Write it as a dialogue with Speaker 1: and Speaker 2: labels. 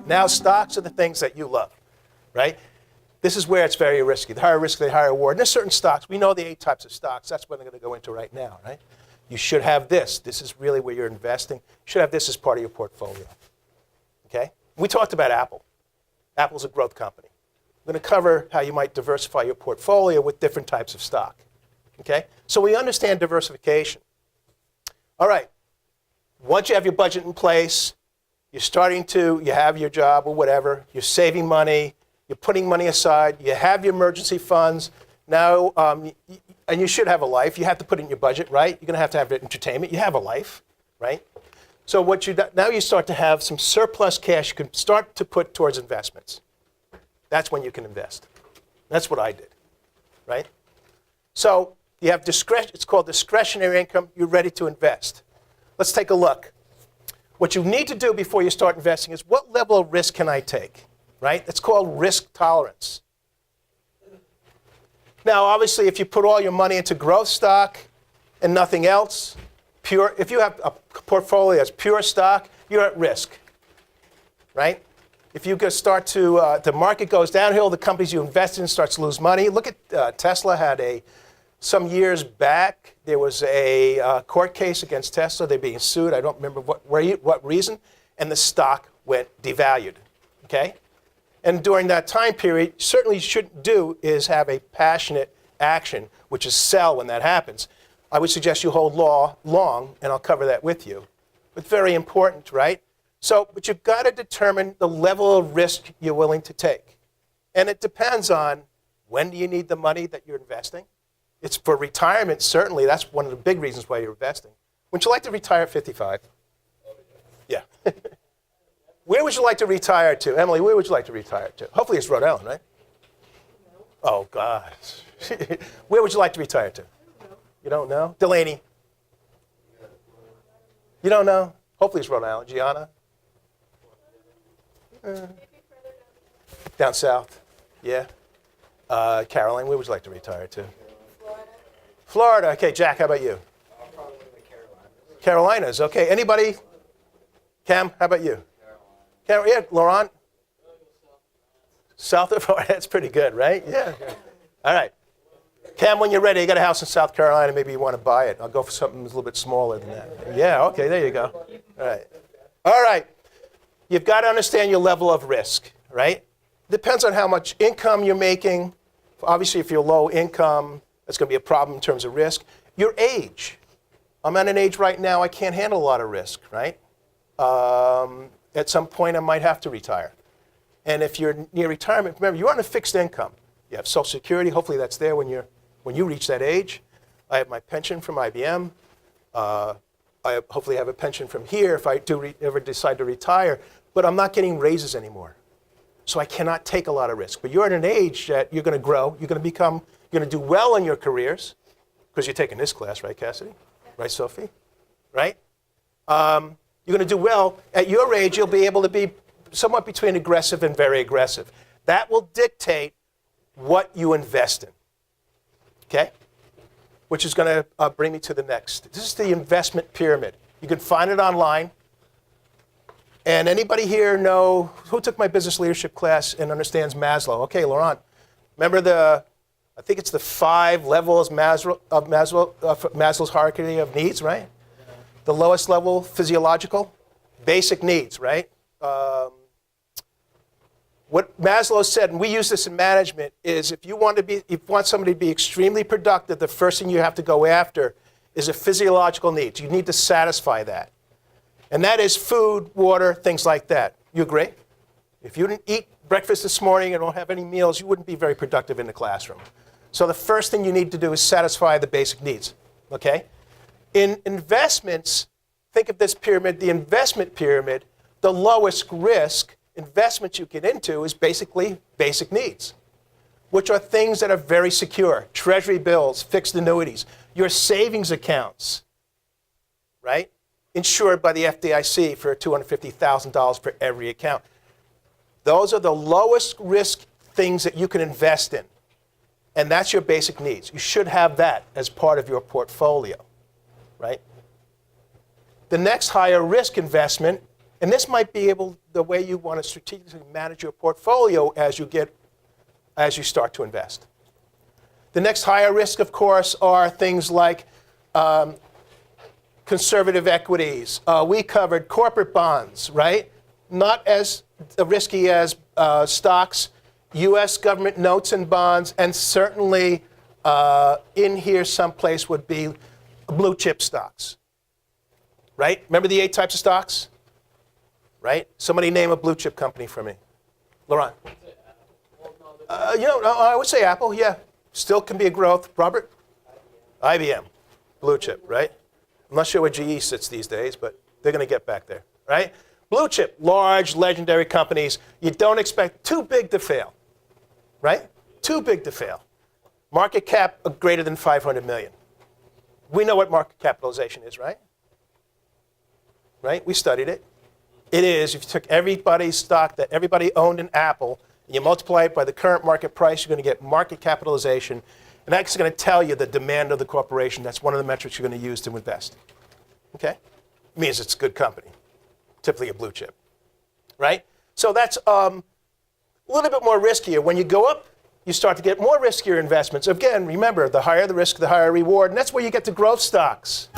Speaker 1: Now stocks are the things that you love, right? This is where it's very risky. The higher risk, the higher reward. And there's certain stocks. We know the 8 types of stocks. That's what I'm going to go into right now, right? You should have this. This is really where you're investing. You should have this as part of your portfolio, okay? We talked about Apple. Apple's a growth company. I'm going to cover how you might diversify your portfolio with different types of stock, okay? So we understand diversification. All right. Once you have your budget in place, you have your job or whatever, you're saving money, you're putting money aside, you have your emergency funds. Now, and you should have a life. You have to put it in your budget, right? You're going to have entertainment. You have a life, right? So now you start to have some surplus cash you can start to put towards investments. That's when you can invest. That's what I did, right? So you have discretion. It's called discretionary income. You're ready to invest. Let's take a look. What you need to do before you start investing is what level of risk can I take, right? It's called risk tolerance. Now, obviously, if you put all your money into growth stock and nothing else, if you have a portfolio that's pure stock, you're at risk, right? If you start to, the market goes downhill, the companies you invest in starts to lose money. Look at Tesla had some years back, there was a court case against Tesla. They're being sued. I don't remember what reason. And the stock went devalued, okay? And during that time period, certainly you shouldn't do is have a passionate action, which is sell when that happens. I would suggest you hold long, and I'll cover that with you. But very important, right? But you've got to determine the level of risk you're willing to take. And it depends on when do you need the money that you're investing. It's for retirement, certainly. That's one of the big reasons why you're investing. Wouldn't you like to retire at 55? Yeah. Where would you like to retire to? Emily, where would you like to retire to? Hopefully it's Rhode Island, right? No. Oh, gosh. Where would you like to retire to? You don't know? Delaney? You don't know? Hopefully it's Rhode Island. Gianna? Down south? Yeah. Caroline, where would you like to retire to? Florida. Okay, Jack, how about you?
Speaker 2: I'll probably live in Carolinas.
Speaker 1: Carolinas, okay. Anybody? Cam, how about you? Yeah, Laurent? South of Florida, that's pretty good, right? Yeah. All right. Cam, when you're ready, you got a house in South Carolina, maybe you want to buy it. I'll go for something that's a little bit smaller than that. Yeah, okay, there you go. All right. All right. You've got to understand your level of risk, right? Depends on how much income you're making. Obviously, if you're low income, that's going to be a problem in terms of risk. Your age. I'm at an age right now I can't handle a lot of risk, right? At some point, I might have to retire. And if you're near retirement, remember, you're on a fixed income. You have Social Security. Hopefully, that's there when you reach that age. I have my pension from IBM. I hopefully have a pension from here if I do ever decide to retire. But I'm not getting raises anymore. So I cannot take a lot of risk. But you're at an age that you're going to grow. You're going to do well in your careers because you're taking this class, right, Cassidy? Right, Sophie? Right? You're going to do well. At your age, you'll be able to be somewhat between aggressive and very aggressive. That will dictate what you invest in, okay? Which is going to bring me to the next. This is the investment pyramid. You can find it online. And anybody here know, who took my business leadership class and understands Maslow? Okay, Laurent. Remember I think it's the 5 levels Maslow's hierarchy of needs, right? The lowest level, physiological, basic needs, right? What Maslow said, and we use this in management, is if you want somebody to be extremely productive, the first thing you have to go after is a physiological need. You need to satisfy that. And that is food, water, things like that. You agree? If you didn't eat breakfast this morning and don't have any meals, you wouldn't be very productive in the classroom. So the first thing you need to do is satisfy the basic needs, okay? In investments, think of this pyramid, the investment pyramid, the lowest risk investment you get into is basically basic needs, which are things that are very secure. Treasury bills, fixed annuities, your savings accounts, right? Insured by the FDIC for $250,000 for every account. Those are the lowest risk things that you can invest in. And that's your basic needs. You should have that as part of your portfolio, right? The next higher risk investment, And this might be the way you want to strategically manage your portfolio as you start to invest. The next higher risk, of course, are things like conservative equities. We covered corporate bonds, right? Not as risky as stocks, U.S. government notes and bonds, and certainly in here someplace would be blue chip stocks, right? Remember the 8 types of stocks, right? Somebody name a blue chip company for me. Laurent. I would say Apple, yeah. Still can be a growth. Robert? IBM. Blue chip, right? I'm not sure where GE sits these days, but they're going to get back there, right? Blue chip, large, legendary companies. You don't expect too big to fail, right? Too big to fail. Market cap of greater than 500 million. We know what market capitalization is, right? Right? We studied it. It is, if you took everybody's stock that everybody owned in Apple, and you multiply it by the current market price, you're going to get market capitalization. And that's going to tell you the demand of the corporation. That's one of the metrics you're going to use to invest. Okay? It means it's a good company, typically a blue chip. Right? So that's a little bit more riskier. When you go up, you start to get more riskier investments. Again, remember, the higher the risk, the higher reward. And that's where you get to growth stocks.